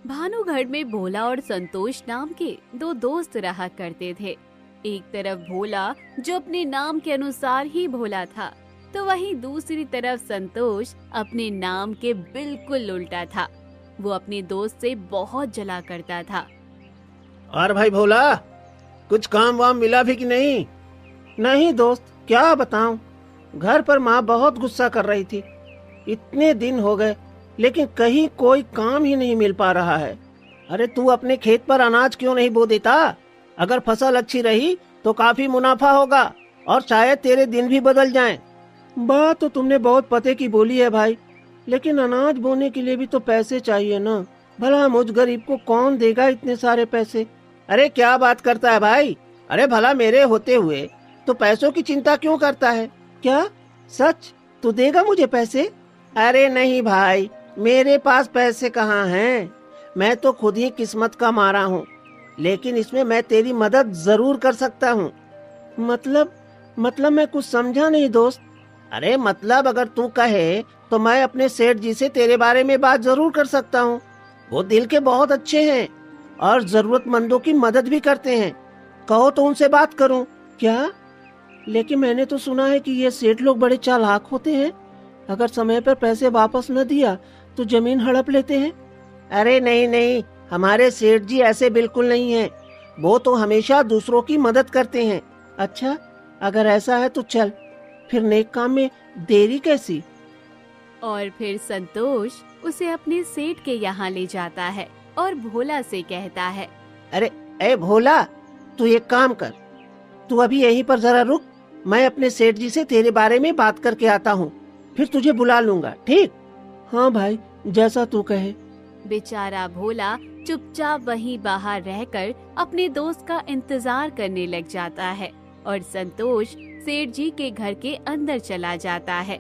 भानुगढ़ में भोला और संतोष नाम के दो दोस्त रहा करते थे। एक तरफ भोला जो अपने नाम के अनुसार ही भोला था, तो वहीं दूसरी तरफ संतोष अपने नाम के बिल्कुल उल्टा था। वो अपने दोस्त से बहुत जला करता था। और भाई भोला, कुछ काम वाम मिला भी कि नहीं? नहीं दोस्त, क्या बताऊं, घर पर माँ बहुत गुस्सा कर रही थी। इतने दिन हो गए लेकिन कहीं कोई काम ही नहीं मिल पा रहा है। अरे तू अपने खेत पर अनाज क्यों नहीं बो देता? अगर फसल अच्छी रही तो काफी मुनाफा होगा और शायद तेरे दिन भी बदल जाएं। बात तो तुमने बहुत पते की बोली है भाई, लेकिन अनाज बोने के लिए भी तो पैसे चाहिए ना। भला मुझ गरीब को कौन देगा इतने सारे पैसे? अरे क्या बात करता है भाई? अरे भला मेरे होते हुए तो पैसों की चिंता क्यों करता है? क्या सच तू देगा मुझे पैसे? अरे नहीं भाई, मेरे पास पैसे कहाँ हैं? मैं तो खुद ही किस्मत का मारा हूँ, लेकिन इसमें मैं तेरी मदद जरूर कर सकता हूँ। मतलब मैं कुछ समझा नहीं दोस्त। अरे मतलब अगर तू कहे तो मैं अपने सेठ जी से तेरे बारे में बात जरूर कर सकता हूँ। वो दिल के बहुत अच्छे हैं और जरूरतमंदों की मदद भी करते हैं। कहो तो उनसे बात करूँ क्या? लेकिन मैंने तो सुना है कि ये सेठ लोग बड़े चालाक होते हैं। अगर समय पर पैसे वापस न दिया तो जमीन हड़प लेते हैं। अरे नहीं, हमारे सेठ जी ऐसे बिल्कुल नहीं हैं। वो तो हमेशा दूसरों की मदद करते हैं। अच्छा, अगर ऐसा है तो चल, फिर नेक काम में देरी कैसी? और फिर संतोष उसे अपने सेठ के यहाँ ले जाता है और भोला से कहता है, अरे भोला, तू एक काम कर, तू अभी यहीं पर जरा रुक। मैं अपने सेठ जी से तेरे बारे में बात करके आता हूँ, फिर तुझे बुला लूंगा, ठीक? हाँ भाई, जैसा तू कहे। बेचारा भोला चुपचाप वहीं बाहर रहकर अपने दोस्त का इंतजार करने लग जाता है और संतोष सेठ जी के घर के अंदर चला जाता है,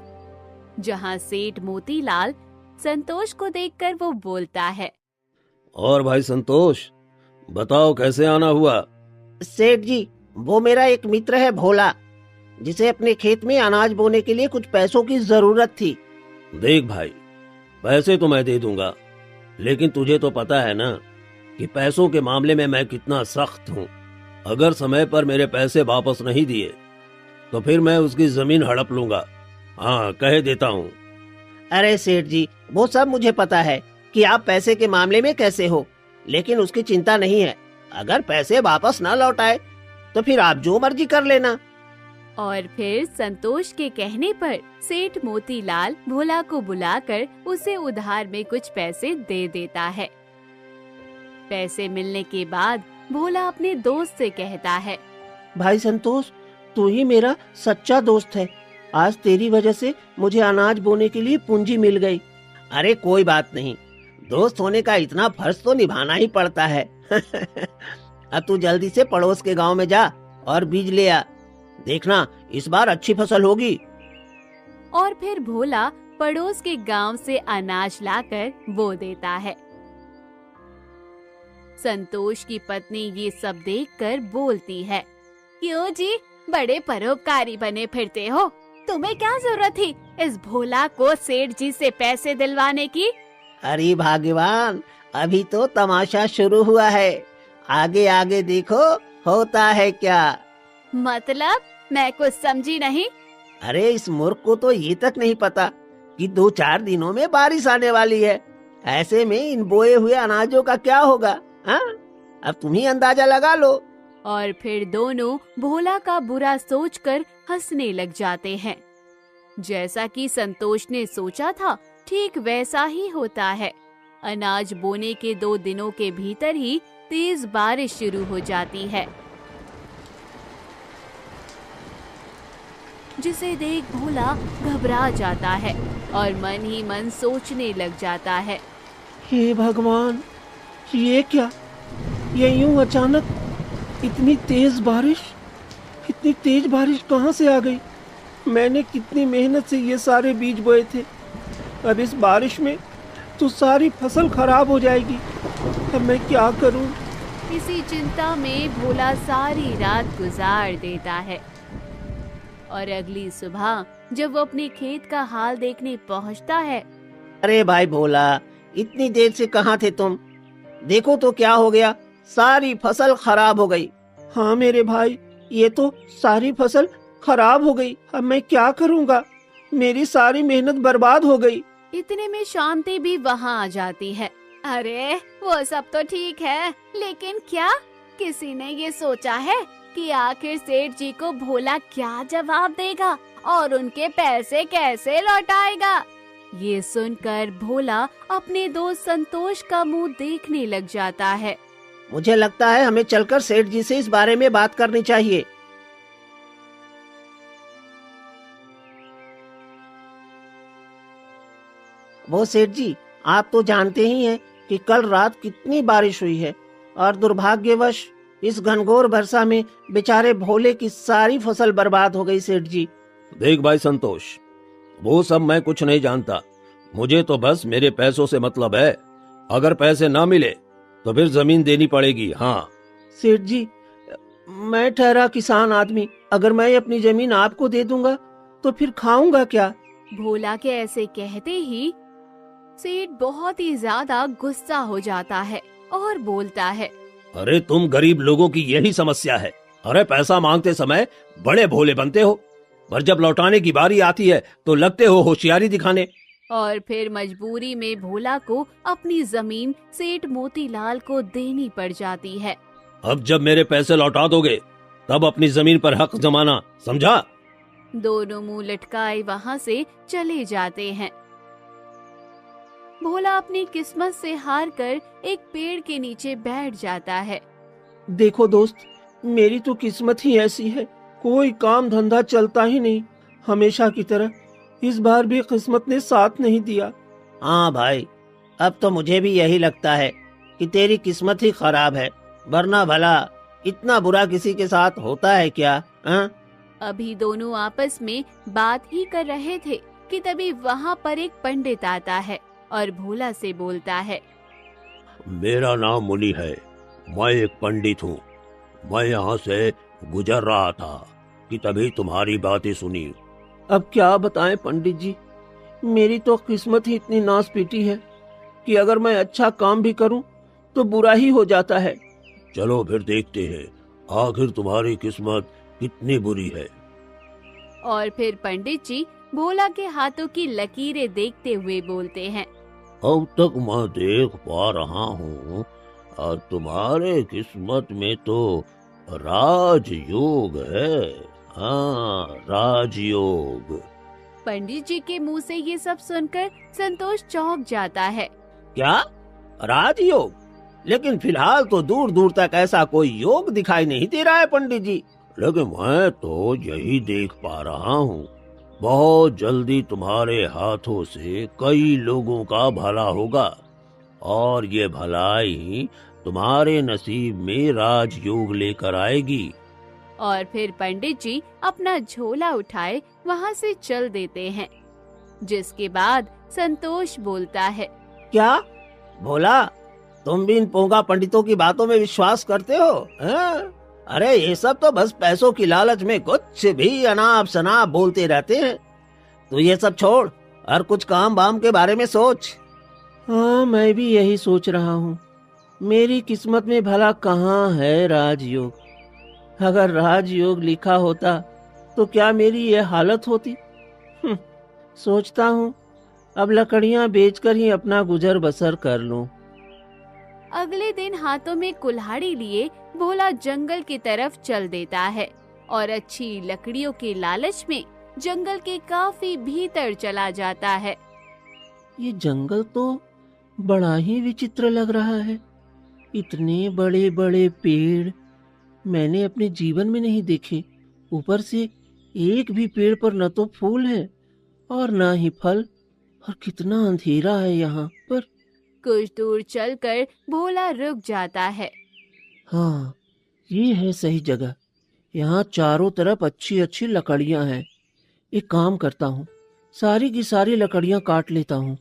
जहाँ सेठ मोतीलाल संतोष को देखकर वो बोलता है, और भाई संतोष, बताओ कैसे आना हुआ? सेठ जी, वो मेरा एक मित्र है भोला, जिसे अपने खेत में अनाज बोने के लिए कुछ पैसों की जरूरत थी। देख भाई, पैसे तो मैं दे दूंगा, लेकिन तुझे तो पता है ना कि पैसों के मामले में मैं कितना सख्त हूँ। अगर समय पर मेरे पैसे वापस नहीं दिए तो फिर मैं उसकी जमीन हड़प लूंगा। हाँ, कह देता हूँ। अरे सेठ जी, वो सब मुझे पता है कि आप पैसे के मामले में कैसे हो, लेकिन उसकी चिंता नहीं है। अगर पैसे वापस ना लौटाए तो फिर आप जो मर्जी कर लेना। और फिर संतोष के कहने पर सेठ मोतीलाल भोला को बुलाकर उसे उधार में कुछ पैसे दे देता है। पैसे मिलने के बाद भोला अपने दोस्त से कहता है, भाई संतोष, तू ही मेरा सच्चा दोस्त है। आज तेरी वजह से मुझे अनाज बोने के लिए पूंजी मिल गई। अरे कोई बात नहीं, दोस्त होने का इतना फर्ज तो निभाना ही पड़ता है। अब तू जल्दी से पड़ोस के गांव में जा और बीज ले आ। देखना, इस बार अच्छी फसल होगी। और फिर भोला पड़ोस के गांव से अनाज लाकर बो देता है। संतोष की पत्नी ये सब देखकर बोलती है, क्यों जी, बड़े परोपकारी बने फिरते हो? तुम्हें क्या जरूरत थी इस भोला को सेठ जी से पैसे दिलवाने की? अरे भाग्यवान, अभी तो तमाशा शुरू हुआ है, आगे आगे देखो होता है क्या। मतलब मैं कुछ समझी नहीं। अरे इस मूर्ख को तो ये तक नहीं पता कि 2-4 दिनों में बारिश आने वाली है। ऐसे में इन बोए हुए अनाजों का क्या होगा? हाँ, अब तुम ही अंदाजा लगा लो। और फिर दोनों भोला का बुरा सोचकर हंसने लग जाते हैं। जैसा कि संतोष ने सोचा था, ठीक वैसा ही होता है। अनाज बोने के 2 दिनों के भीतर ही तेज बारिश शुरू हो जाती है, जिसे देख भोला घबरा जाता है और मन ही मन सोचने लग जाता है, हे भगवान, ये क्या? ये यूं अचानक इतनी तेज बारिश कहाँ से आ गई? मैंने कितनी मेहनत से ये सारे बीज बोए थे। अब इस बारिश में तो सारी फसल खराब हो जाएगी। अब मैं क्या करूं? इसी चिंता में भोला सारी रात गुजार देता है और अगली सुबह जब वो अपने खेत का हाल देखने पहुंचता है। अरे भाई भोला, इतनी देर से कहाँ थे तुम? देखो तो क्या हो गया, सारी फसल खराब हो गई। हाँ मेरे भाई, ये तो सारी फसल खराब हो गई। अब मैं क्या करूँगा, मेरी सारी मेहनत बर्बाद हो गई। इतने में शांति भी वहाँ आ जाती है। अरे वो सब तो ठीक है, लेकिन क्या किसी ने ये सोचा है कि आखिर सेठ जी को भोला क्या जवाब देगा और उनके पैसे कैसे लौटाएगा? ये सुनकर भोला अपने दोस्त संतोष का मुंह देखने लग जाता है। मुझे लगता है हमें चलकर सेठ जी से इस बारे में बात करनी चाहिए। वो सेठ जी, आप तो जानते ही हैं कि कल रात कितनी बारिश हुई है और दुर्भाग्यवश इस घनघोर वर्षा में बेचारे भोले की सारी फसल बर्बाद हो गई। सेठ जी, देख भाई संतोष, वो सब मैं कुछ नहीं जानता। मुझे तो बस मेरे पैसों से मतलब है। अगर पैसे ना मिले तो फिर जमीन देनी पड़ेगी। हाँ सेठ जी, मैं ठहरा किसान आदमी, अगर मैं अपनी जमीन आपको दे दूंगा तो फिर खाऊंगा क्या? भोला के ऐसे कहते ही सेठ बहुत ही ज्यादा गुस्सा हो जाता है और बोलता है, अरे तुम गरीब लोगों की यही समस्या है। अरे पैसा मांगते समय बड़े भोले बनते हो, पर जब लौटाने की बारी आती है तो लगते हो होशियारी दिखाने। और फिर मजबूरी में भोला को अपनी जमीन सेठ मोतीलाल को देनी पड़ जाती है। अब जब मेरे पैसे लौटा दोगे तब अपनी जमीन पर हक जमाना, समझा? दोनों मुंह लटकाए वहाँ से चले जाते हैं। भोला अपनी किस्मत से हार कर एक पेड़ के नीचे बैठ जाता है। देखो दोस्त, मेरी तो किस्मत ही ऐसी है, कोई काम धंधा चलता ही नहीं। हमेशा की तरह इस बार भी किस्मत ने साथ नहीं दिया। हाँ भाई, अब तो मुझे भी यही लगता है कि तेरी किस्मत ही खराब है, वरना भला इतना बुरा किसी के साथ होता है क्या? हाँ? अभी दोनों आपस में बात ही कर रहे थे कि तभी वहाँ पर एक पंडित आता है और भोला से बोलता है, मेरा नाम मुनि है, मैं एक पंडित हूँ। मैं यहाँ से गुजर रहा था कि तभी तुम्हारी बातें सुनी। अब क्या बताएं पंडित जी, मेरी तो किस्मत ही इतनी नाश पीटी है कि अगर मैं अच्छा काम भी करूं तो बुरा ही हो जाता है। चलो फिर देखते हैं आखिर तुम्हारी किस्मत कितनी बुरी है। और फिर पंडित जी भोला के हाथों की लकीरें देखते हुए बोलते हैं, अब तक मैं देख पा रहा हूँ तुम्हारे किस्मत में तो राजयोग है। हाँ, राजयोग। पंडित जी के मुंह से ये सब सुनकर संतोष चौंक जाता है। क्या राजयोग? लेकिन फिलहाल तो दूर दूर तक ऐसा कोई योग दिखाई नहीं दे रहा है पंडित जी। लेकिन मैं तो यही देख पा रहा हूँ, बहुत जल्दी तुम्हारे हाथों से कई लोगों का भला होगा और ये भलाई तुम्हारे नसीब में राजयोग लेकर आएगी। और फिर पंडित जी अपना झोला उठाए वहाँ से चल देते हैं। जिसके बाद संतोष बोलता है, क्या भोला, तुम भी इन पोंगा पंडितों की बातों में विश्वास करते हो? हाँ? अरे ये सब तो बस पैसों की लालच में कुछ भी अनाप शनाप बोलते रहते हैं। तो ये सब छोड़ और कुछ काम वाम के बारे में सोच। हाँ, मैं भी यही सोच रहा हूँ। मेरी किस्मत में भला कहाँ है राजयोग? अगर राजयोग लिखा होता तो क्या मेरी ये हालत होती? सोचता हूँ अब लकड़ियाँ बेचकर ही अपना गुजर बसर कर लूं। अगले दिन हाथों में कुल्हाड़ी लिए भोला जंगल की तरफ चल देता है और अच्छी लकड़ियों के लालच में जंगल के काफी भीतर चला जाता है। ये जंगल तो बड़ा ही विचित्र लग रहा है। इतने बड़े बड़े पेड़ मैंने अपने जीवन में नहीं देखे। ऊपर से एक भी पेड़ पर न तो फूल है और न ही फल, और कितना अंधेरा है यहाँ पर। कुछ दूर चलकर भोला रुक जाता है। हाँ, ये है सही जगह। यहाँ चारों तरफ अच्छी अच्छी लकड़ियाँ हैं। एक काम करता हूँ, सारी की सारी लकड़ियाँ काट लेता हूँ।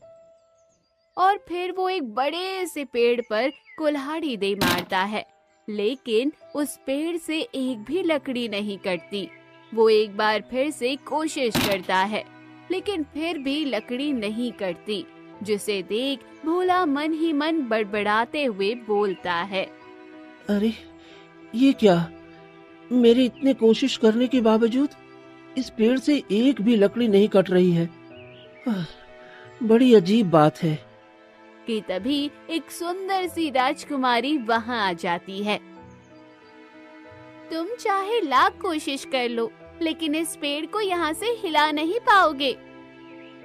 और फिर वो एक बड़े से पेड़ पर कुल्हाड़ी दे मारता है, लेकिन उस पेड़ से एक भी लकड़ी नहीं कटती। वो एक बार फिर से कोशिश करता है, लेकिन फिर भी लकड़ी नहीं कटती। जिसे देख भोला मन ही मन बड़बड़ाते हुए बोलता है। अरे ये क्या, मेरे इतने कोशिश करने के बावजूद इस पेड़ से एक भी लकड़ी नहीं कट रही है। बड़ी अजीब बात है। कि तभी एक सुंदर सी राजकुमारी वहाँ आ जाती है। तुम चाहे लाख कोशिश कर लो, लेकिन इस पेड़ को यहाँ से हिला नहीं पाओगे।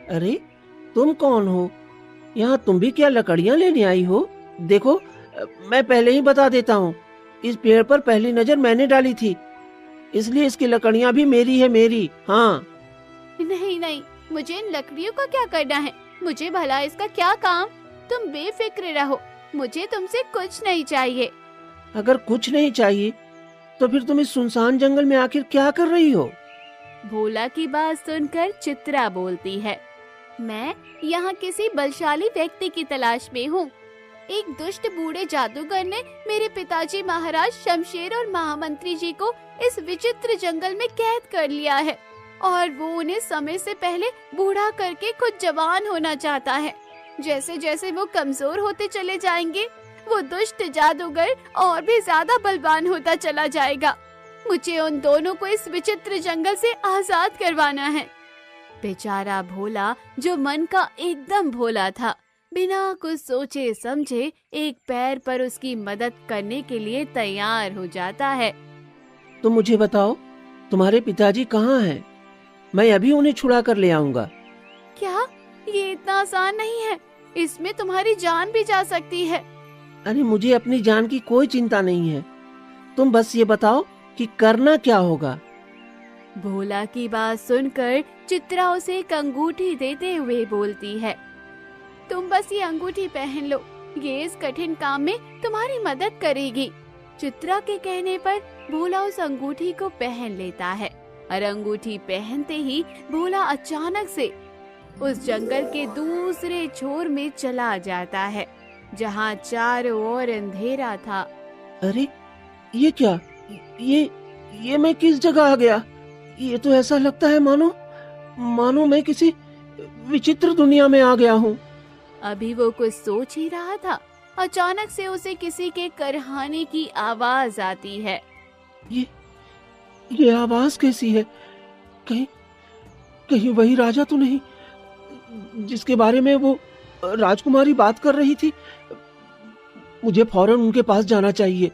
अरे तुम कौन हो? यहाँ तुम भी क्या लकड़ियाँ लेने आई हो? देखो, मैं पहले ही बता देता हूँ, इस पेड़ पर पहली नजर मैंने डाली थी, इसलिए इसकी लकड़ियाँ भी मेरी है, मेरी। हाँ। नहीं नहीं, मुझे इन लकड़ियों का क्या करना है? मुझे भला इसका क्या काम? तुम बेफिक्र रहो, मुझे तुमसे कुछ नहीं चाहिए। अगर कुछ नहीं चाहिए तो फिर तुम इस सुनसान जंगल में आखिर क्या कर रही हो? भोला की बात सुनकर चित्रा बोलती है, मैं यहाँ किसी बलशाली व्यक्ति की तलाश में हूँ। एक दुष्ट बूढ़े जादूगर ने मेरे पिताजी महाराज शमशेर और महामंत्री जी को इस विचित्र जंगल में कैद कर लिया है, और वो उन्हें समय से पहले बूढ़ा करके खुद जवान होना चाहता है। जैसे जैसे वो कमजोर होते चले जाएंगे, वो दुष्ट जादूगर और भी ज्यादा बलवान होता चला जाएगा। मुझे उन दोनों को इस विचित्र जंगल से आजाद करवाना है। बेचारा भोला, जो मन का एकदम भोला था, बिना कुछ सोचे समझे एक पैर पर उसकी मदद करने के लिए तैयार हो जाता है। तो मुझे बताओ, तुम्हारे पिताजी कहाँ हैं? मैं अभी उन्हें छुड़ा कर ले आऊंगा। क्या? ये इतना आसान नहीं है, इसमें तुम्हारी जान भी जा सकती है। अरे मुझे अपनी जान की कोई चिंता नहीं है, तुम बस ये बताओ कि करना क्या होगा। भोला की बात सुनकर चित्रा उसे एक अंगूठी देते हुए बोलती है, तुम बस ये अंगूठी पहन लो, ये इस कठिन काम में तुम्हारी मदद करेगी। चित्रा के कहने पर भोला उस अंगूठी को पहन लेता है, और अंगूठी पहनते ही भोला अचानक से उस जंगल के दूसरे छोर में चला जाता है, जहाँ चारों ओर अंधेरा था। अरे ये क्या, ये मैं किस जगह आ गया? ये तो ऐसा लगता है मानो मैं किसी विचित्र दुनिया में आ गया हूँ। अभी वो कुछ सोच ही रहा था, अचानक से उसे किसी के करहाने की आवाज आती है। ये आवाज कैसी है? कहीं वही राजा तो नहीं जिसके बारे में वो राजकुमारी बात कर रही थी? मुझे फौरन उनके पास जाना चाहिए।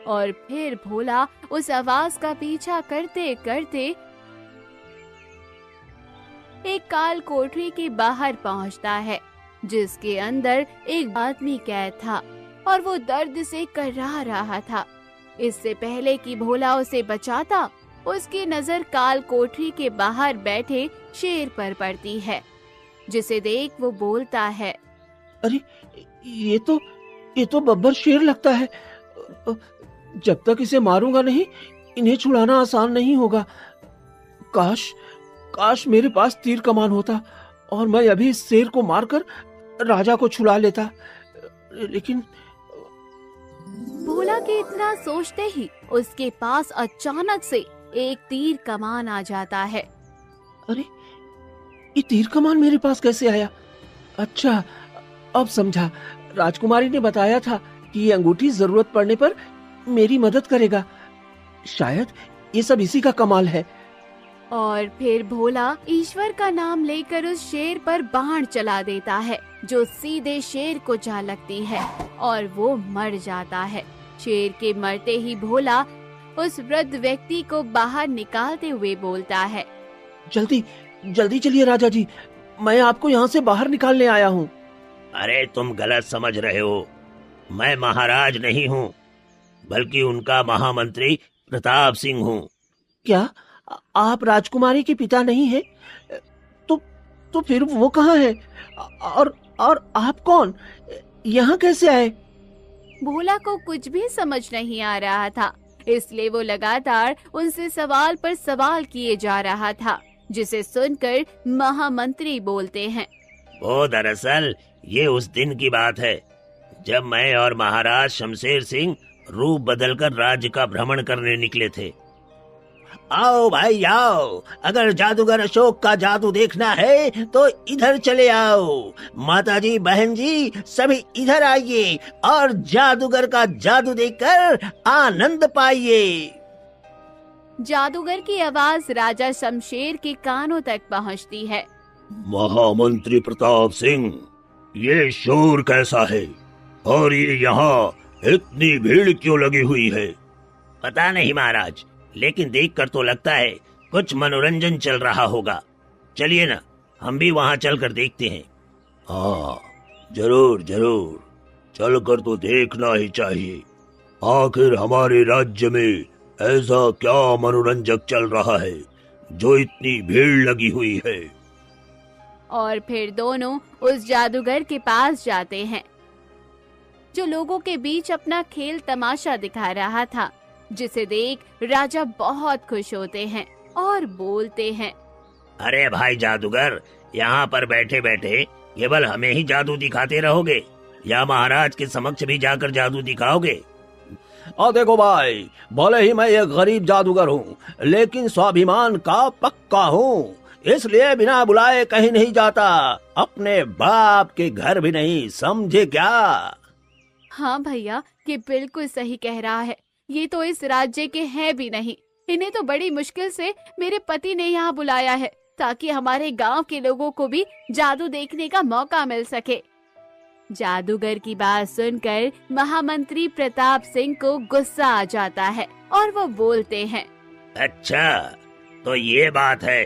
और फिर भोला उस आवाज का पीछा करते करते एक काल कोठरी के बाहर पहुंचता है, जिसके अंदर एक आदमी कैद था, और वो दर्द से कर्रा रहा था। इससे पहले कि भोला उसे बचाता, उसकी नजर काल कोठरी के बाहर बैठे शेर पर पड़ती है, जिसे देख वो बोलता है, अरे ये तो बब्बर शेर लगता है। जब तक इसे मारूंगा नहीं, इन्हें छुड़ाना आसान नहीं होगा। काश मेरे पास तीर कमान होता और मैं अभी इस शेर को मारकर राजा को छुड़ा लेता, लेकिन भोला के इतना सोचते ही उसके पास अचानक से एक तीर कमान आ जाता है। अरे ये तीर कमान मेरे पास कैसे आया? अच्छा, अब समझा। राजकुमारी ने बताया था कि ये अंगूठी जरूरत पड़ने पर मेरी मदद करेगा। शायद ये सब इसी का कमाल है। और फिर भोला ईश्वर का नाम लेकर उस शेर पर बाण चला देता है, जो सीधे शेर को जा लगती है और वो मर जाता है। शेर के मरते ही भोला उस वृद्ध व्यक्ति को बाहर निकालते हुए बोलता है, जल्दी चलिए राजा जी, मैं आपको यहाँ से बाहर निकालने आया हूँ। अरे तुम गलत समझ रहे हो, मैं महाराज नहीं हूँ, बल्कि उनका महामंत्री प्रताप सिंह हूँ। क्या आप राजकुमारी के पिता नहीं हैं? तो फिर वो कहाँ है? और आप कौन? यहाँ कैसे आए? भोला को कुछ भी समझ नहीं आ रहा था, इसलिए वो लगातार उनसे सवाल पर सवाल किए जा रहा था, जिसे सुनकर महामंत्री बोलते हैं, वो दरअसल ये उस दिन की बात है जब मैं और महाराज शमशेर सिंह रूप बदलकर राज्य का भ्रमण करने निकले थे। आओ भाई आओ, अगर जादूगर अशोक का जादू देखना है तो इधर चले आओ। माताजी, बहन जी, सभी इधर आइए और जादूगर का जादू देखकर आनंद पाइए। जादूगर की आवाज राजा शमशेर के कानों तक पहुंचती है। महामंत्री प्रताप सिंह, ये शोर कैसा है और ये यहाँ इतनी भीड़ क्यों लगी हुई है? पता नहीं महाराज, लेकिन देखकर तो लगता है कुछ मनोरंजन चल रहा होगा। चलिए ना, हम भी वहाँ चलकर देखते हैं। हाँ, जरूर जरूर, चलकर तो देखना ही चाहिए। आखिर हमारे राज्य में ऐसा क्या मनोरंजक चल रहा है जो इतनी भीड़ लगी हुई है। और फिर दोनों उस जादूगर के पास जाते हैं जो लोगों के बीच अपना खेल तमाशा दिखा रहा था, जिसे देख राजा बहुत खुश होते हैं और बोलते हैं, अरे भाई जादूगर, यहाँ पर बैठे बैठे केवल हमें ही जादू दिखाते रहोगे या महाराज के समक्ष भी जाकर जादू दिखाओगे? और देखो भाई, भले ही मैं एक गरीब जादूगर हूँ, लेकिन स्वाभिमान का पक्का हूँ, इसलिए बिना बुलाए कहीं नहीं जाता, अपने बाप के घर भी नहीं, समझे क्या? हाँ भैया, ये बिल्कुल सही कह रहा है। ये तो इस राज्य के हैं भी नहीं। इन्हें तो बड़ी मुश्किल से मेरे पति ने यहाँ बुलाया है ताकि हमारे गांव के लोगों को भी जादू देखने का मौका मिल सके। जादूगर की बात सुनकर महामंत्री प्रताप सिंह को गुस्सा आ जाता है और वो बोलते हैं, अच्छा तो ये बात है,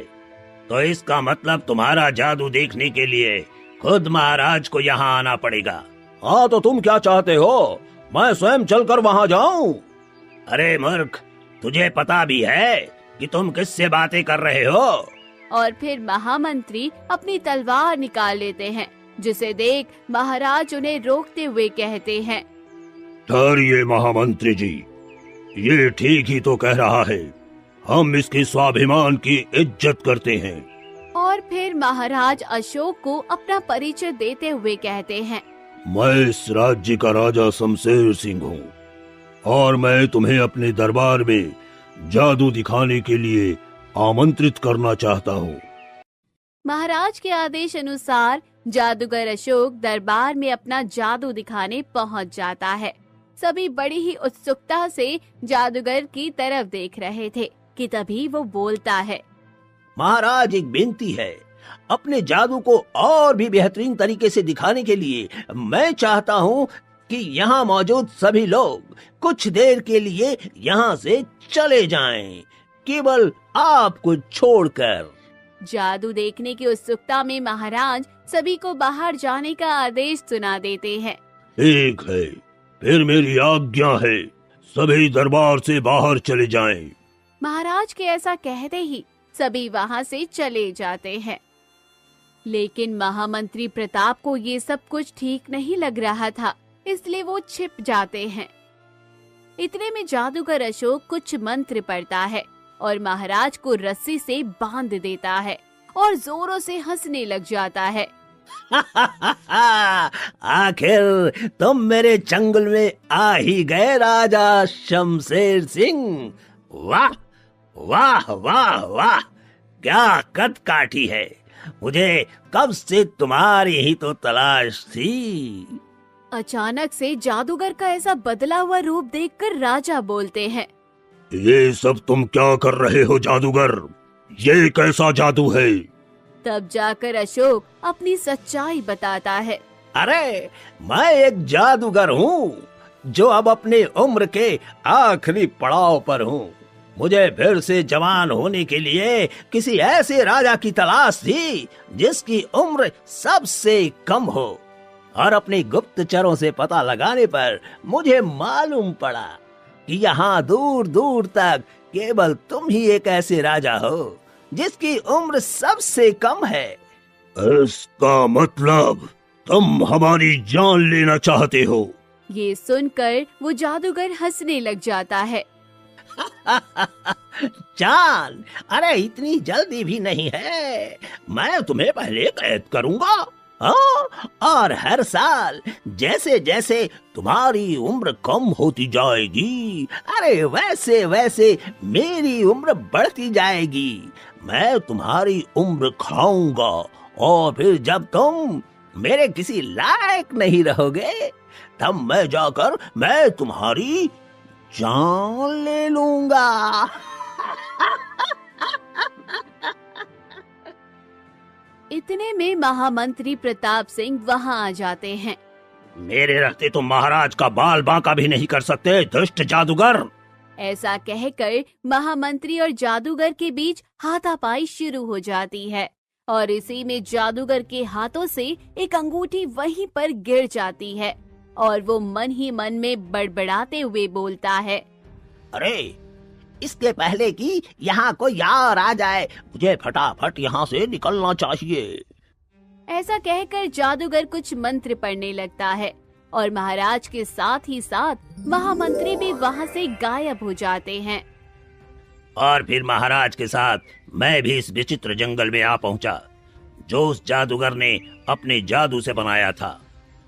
तो इसका मतलब तुम्हारा जादू देखने के लिए खुद महाराज को यहाँ आना पड़ेगा। हाँ, तो तुम क्या चाहते हो, मैं स्वयं चलकर वहाँ जाऊँ? अरे मूर्ख, तुझे पता भी है कि तुम किससे बातें कर रहे हो? और फिर महामंत्री अपनी तलवार निकाल लेते हैं, जिसे देख महाराज उन्हें रोकते हुए कहते हैं, ठहरिए महामंत्री जी, ये ठीक ही तो कह रहा है, हम इसके स्वाभिमान की इज्जत करते हैं। और फिर महाराज अशोक को अपना परिचय देते हुए कहते हैं, मैं इस राज्य का राजा शमशेर सिंह हूँ और मैं तुम्हें अपने दरबार में जादू दिखाने के लिए आमंत्रित करना चाहता हूँ। महाराज के आदेश अनुसार जादूगर अशोक दरबार में अपना जादू दिखाने पहुँच जाता है। सभी बड़ी ही उत्सुकता से जादूगर की तरफ देख रहे थे कि तभी वो बोलता है, महाराज, एक बेनती है, अपने जादू को और भी बेहतरीन तरीके से दिखाने के लिए मैं चाहता हूँ कि यहाँ मौजूद सभी लोग कुछ देर के लिए यहाँ से चले जाएं, केवल आपको छोड़कर। जादू देखने की उत्सुकता में महाराज सभी को बाहर जाने का आदेश सुना देते हैं। ठीक है, फिर मेरी आज्ञा है, सभी दरबार से बाहर चले जाएं। महाराज के ऐसा कहते ही सभी वहाँ से चले जाते हैं। लेकिन महामंत्री प्रताप को ये सब कुछ ठीक नहीं लग रहा था, इसलिए वो छिप जाते हैं। इतने में जादूगर अशोक कुछ मंत्र पढ़ता है और महाराज को रस्सी से बांध देता है और जोरों से हंसने लग जाता है। आखिर तुम मेरे चंगुल में आ ही गए राजा शमशेर सिंह। वाह वाह वाह वाह, क्या कद काठी है, मुझे कब से तुम्हारी ही तो तलाश थी। अचानक से जादूगर का ऐसा बदला हुआ रूप देखकर राजा बोलते हैं, ये सब तुम क्या कर रहे हो जादूगर, ये कैसा जादू है? तब जाकर अशोक अपनी सच्चाई बताता है। अरे मैं एक जादूगर हूँ जो अब अपने उम्र के आखिरी पड़ाव पर हूँ। मुझे फिर से जवान होने के लिए किसी ऐसे राजा की तलाश थी जिसकी उम्र सबसे कम हो, और अपने गुप्तचरों से पता लगाने पर मुझे मालूम पड़ा कि यहाँ दूर दूर तक केवल तुम ही एक ऐसे राजा हो जिसकी उम्र सबसे कम है। इसका मतलब तुम हमारी जान लेना चाहते हो? ये सुनकर वो जादूगर हंसने लग जाता है। जान? अरे इतनी जल्दी भी नहीं है, मैं तुम्हें पहले कैद करूंगा, और हर साल जैसे जैसे तुम्हारी उम्र कम होती जाएगी, अरे वैसे वैसे मेरी उम्र बढ़ती जाएगी। मैं तुम्हारी उम्र खाऊंगा और फिर जब तुम मेरे किसी लायक नहीं रहोगे तब मैं तुम्हारी जान ले लूंगा। इतने में महामंत्री प्रताप सिंह वहां आ जाते हैं। मेरे रहते तो महाराज का बाल बांका भी नहीं कर सकते, दुष्ट जादूगर। ऐसा कहकर महामंत्री और जादूगर के बीच हाथापाई शुरू हो जाती है और इसी में जादूगर के हाथों से एक अंगूठी वहीं पर गिर जाती है और वो मन ही मन में बड़बड़ाते हुए बोलता है, अरे इसके पहले कि यहाँ कोई और आ जाए मुझे फटाफट यहाँ से निकलना चाहिए। ऐसा कहकर जादूगर कुछ मंत्र पढ़ने लगता है और महाराज के साथ ही साथ महामंत्री भी वहाँ से गायब हो जाते हैं। और फिर महाराज के साथ मैं भी इस विचित्र जंगल में आ पहुँचा जो उस जादूगर ने अपने जादू से बनाया था।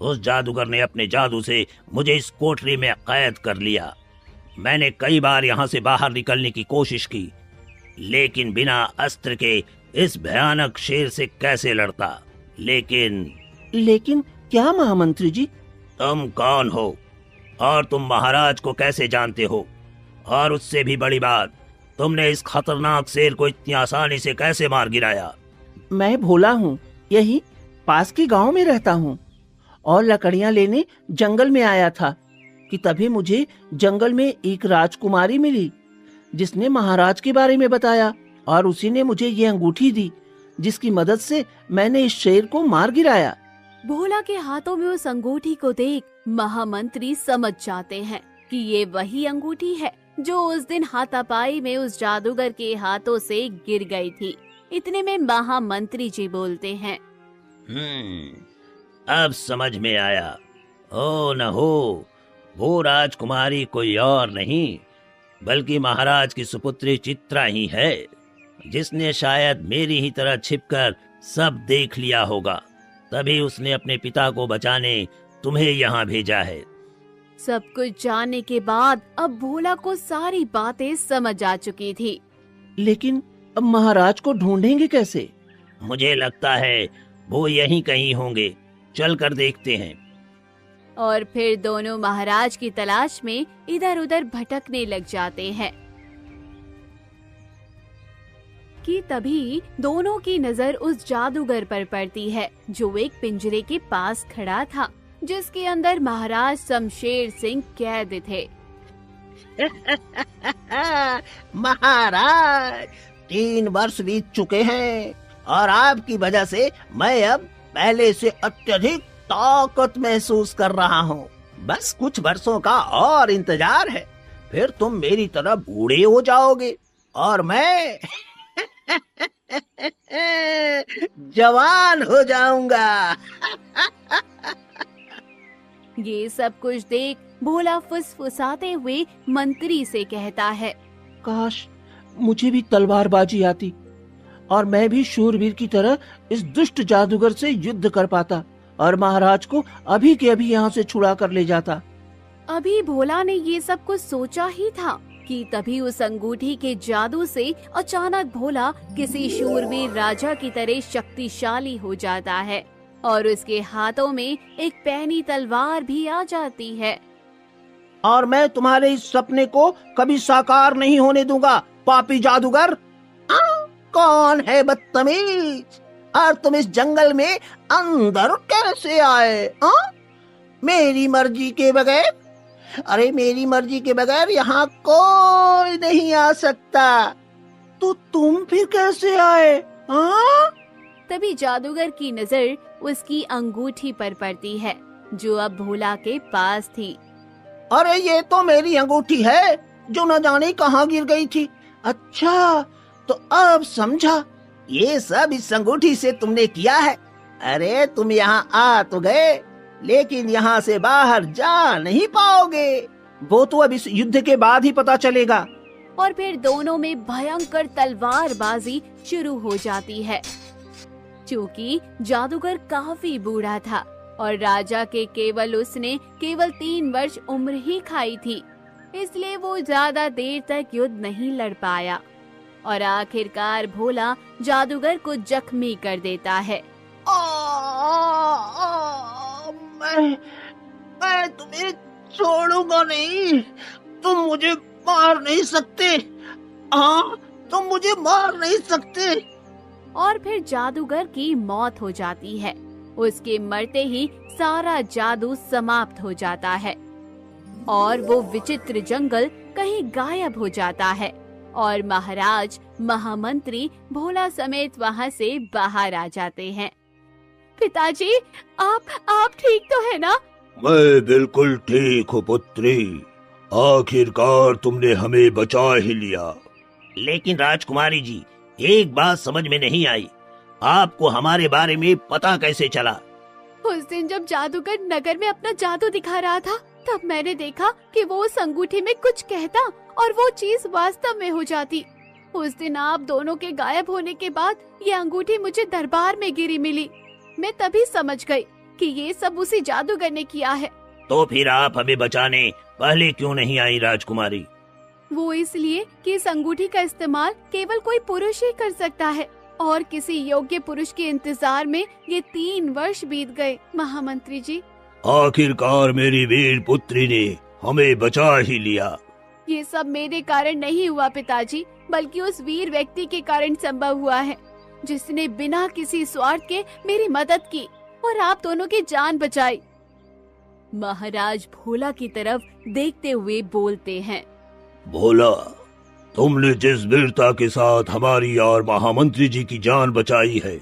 उस जादूगर ने अपने जादू से मुझे इस कोठरी में कैद कर लिया। मैंने कई बार यहाँ से बाहर निकलने की कोशिश की, लेकिन बिना अस्त्र के इस भयानक शेर से कैसे लड़ता। लेकिन क्या महामंत्री जी? तुम कौन हो और तुम महाराज को कैसे जानते हो? और उससे भी बड़ी बात, तुमने इस खतरनाक शेर को इतनी आसानी से कैसे मार गिराया? मैं भोला हूँ, यही पास के गांव में रहता हूँ और लकड़ियाँ लेने जंगल में आया था कि तभी मुझे जंगल में एक राजकुमारी मिली जिसने महाराज के बारे में बताया और उसी ने मुझे ये अंगूठी दी जिसकी मदद से मैंने इस शेर को मार गिराया। भोला के हाथों में उस अंगूठी को देख महामंत्री समझ जाते हैं कि ये वही अंगूठी है जो उस दिन हाथापाई में उस जादूगर के हाथों से गिर गई थी। इतने में महामंत्री जी बोलते हैं, अब समझ में आया। ओ न हो, वो राजकुमारी कोई और नहीं बल्कि महाराज की सुपुत्री चित्रा ही है, जिसने शायद मेरी ही तरह छिपकर सब देख लिया होगा। तभी उसने अपने पिता को बचाने तुम्हें यहाँ भेजा है। सब कुछ जानने के बाद अब भोला को सारी बातें समझ आ चुकी थी। लेकिन अब महाराज को ढूंढेंगे कैसे? मुझे लगता है वो यहीं कहीं होंगे, चल कर देखते हैं। और फिर दोनों महाराज की तलाश में इधर उधर भटकने लग जाते हैं कि तभी दोनों की नजर उस जादूगर पर पड़ती है जो एक पिंजरे के पास खड़ा था जिसके अंदर महाराज शमशेर सिंह कैद थे। महाराज, 3 वर्ष बीत चुके हैं और आपकी वजह से मैं अब पहले से अत्यधिक ताकत महसूस कर रहा हूँ। बस कुछ वर्षों का और इंतजार है, फिर तुम मेरी तरह बूढ़े हो जाओगे और मैं जवान हो जाऊंगा। ये सब कुछ देख भोला फुसफुसाते हुए मंत्री से कहता है, काश मुझे भी तलवारबाजी आती और मैं भी शूरवीर की तरह इस दुष्ट जादूगर से युद्ध कर पाता और महाराज को अभी के अभी यहाँ से छुड़ा कर ले जाता। अभी भोला ने ये सब कुछ सोचा ही था कि तभी उस अंगूठी के जादू से अचानक भोला किसी शूरवीर राजा की तरह शक्तिशाली हो जाता है और उसके हाथों में एक पैनी तलवार भी आ जाती है। और मैं तुम्हारे इस सपने को कभी साकार नहीं होने दूंगा, पापी जादूगर। कौन है बदतमीज? और तुम इस जंगल में अंदर कैसे आए? मेरी मर्जी के बगैर? अरे मेरी मर्जी के बगैर यहाँ कोई नहीं आ सकता। तो तुम फिर कैसे आए? तभी जादूगर की नजर उसकी अंगूठी पर पड़ती है जो अब भोला के पास थी। अरे ये तो मेरी अंगूठी है जो न जाने कहाँ गिर गई थी। अच्छा, तो अब समझा, ये सब इस अंगूठी से तुमने किया है। अरे तुम यहाँ आ तो गए, लेकिन यहाँ से बाहर जा नहीं पाओगे। वो तो अब इस युद्ध के बाद ही पता चलेगा। और फिर दोनों में भयंकर तलवारबाजी शुरू हो जाती है। चूँकि जादूगर काफी बूढ़ा था और राजा के उसने केवल 3 वर्ष उम्र ही खाई थी, इसलिए वो ज्यादा देर तक युद्ध नहीं लड़ पाया और आखिरकार भोला जादूगर को जख्मी कर देता है। मैं तुम्हें छोड़ूंगा नहीं। तुम मुझे मार नहीं सकते। हाँ, तुम मुझे मार नहीं सकते। और फिर जादूगर की मौत हो जाती है। उसके मरते ही सारा जादू समाप्त हो जाता है और वो विचित्र जंगल कहीं गायब हो जाता है और महाराज, महामंत्री भोला समेत वहाँ से बाहर आ जाते हैं। पिताजी, आप ठीक तो है ना? मैं बिल्कुल ठीक हूँ पुत्री, आखिरकार तुमने हमें बचा ही लिया। लेकिन राजकुमारी जी, एक बात समझ में नहीं आई, आपको हमारे बारे में पता कैसे चला? उस दिन जब जादूगर नगर में अपना जादू दिखा रहा था, तब मैंने देखा कि वो उस अंगूठी में कुछ कहता और वो चीज वास्तव में हो जाती। उस दिन आप दोनों के गायब होने के बाद ये अंगूठी मुझे दरबार में गिरी मिली। मैं तभी समझ गई कि ये सब उसी जादूगर ने किया है। तो फिर आप हमें बचाने पहले क्यों नहीं आई राजकुमारी? वो इसलिए कि इस अंगूठी का इस्तेमाल केवल कोई पुरुष ही कर सकता है और किसी योग्य पुरुष के इंतजार में ये 3 वर्ष बीत गए महामंत्री जी। आखिरकार मेरी वीर पुत्री ने हमें बचा ही लिया। ये सब मेरे कारण नहीं हुआ पिताजी, बल्कि उस वीर व्यक्ति के कारण संभव हुआ है जिसने बिना किसी स्वार्थ के मेरी मदद की और आप दोनों की जान बचाई। महाराज भोला की तरफ देखते हुए बोलते हैं। भोला, तुमने जिस वीरता के साथ हमारी और महामंत्री जी की जान बचाई है,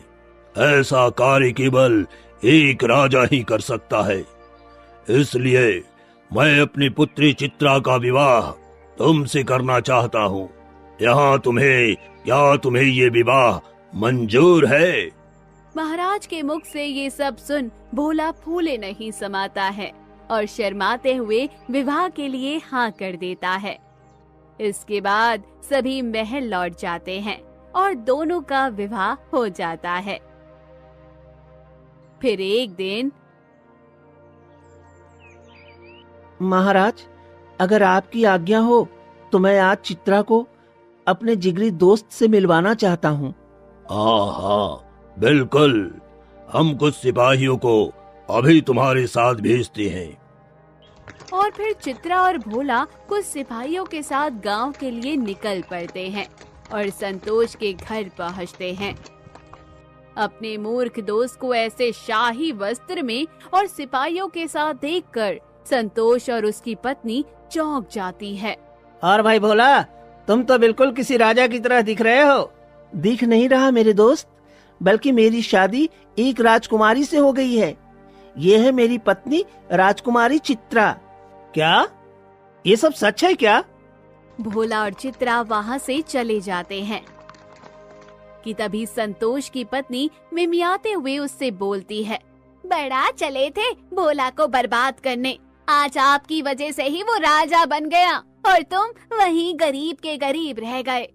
ऐसा कार्य केवल एक राजा ही कर सकता है। इसलिए मैं अपनी पुत्री चित्रा का विवाह तुमसे करना चाहता हूँ। क्या तुम्हें ये विवाह मंजूर है? महाराज के मुख से ये सब सुन भोला फूले नहीं समाता है और शर्माते हुए विवाह के लिए हाँ कर देता है। इसके बाद सभी महल लौट जाते हैं और दोनों का विवाह हो जाता है। फिर एक दिन, महाराज, अगर आपकी आज्ञा हो तो मैं आज चित्रा को अपने जिगरी दोस्त से मिलवाना चाहता हूँ। हाँ, बिल्कुल। हम कुछ सिपाहियों को अभी तुम्हारे साथ भेजते हैं। और फिर चित्रा और भोला कुछ सिपाहियों के साथ गांव के लिए निकल पड़ते हैं और संतोष के घर पहुंचते हैं। अपने मूर्ख दोस्त को ऐसे शाही वस्त्र में और सिपाहियों के साथ देखकर संतोष और उसकी पत्नी चौंक जाती है। और भाई भोला, तुम तो बिल्कुल किसी राजा की तरह दिख रहे हो। दिख नहीं रहा मेरे दोस्त, बल्कि मेरी शादी एक राजकुमारी से हो गई है। ये है मेरी पत्नी राजकुमारी चित्रा। क्या ये सब सच है क्या? भोला और चित्रा वहाँ से चले जाते हैं कि तभी संतोष की पत्नी मिमियाते हुए उससे बोलती है। बड़ा चले थे भोला को बर्बाद करने, आज आपकी वजह से ही वो राजा बन गया और तुम वहीं गरीब के गरीब रह गए।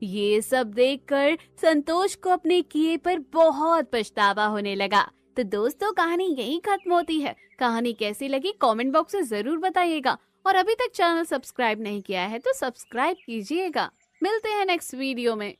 ये सब देखकर संतोष को अपने किए पर बहुत पछतावा होने लगा। तो दोस्तों, कहानी यहीं खत्म होती है। कहानी कैसी लगी कमेंट बॉक्स में जरूर बताइएगा और अभी तक चैनल सब्सक्राइब नहीं किया है तो सब्सक्राइब कीजिएगा। मिलते हैं नेक्स्ट वीडियो में।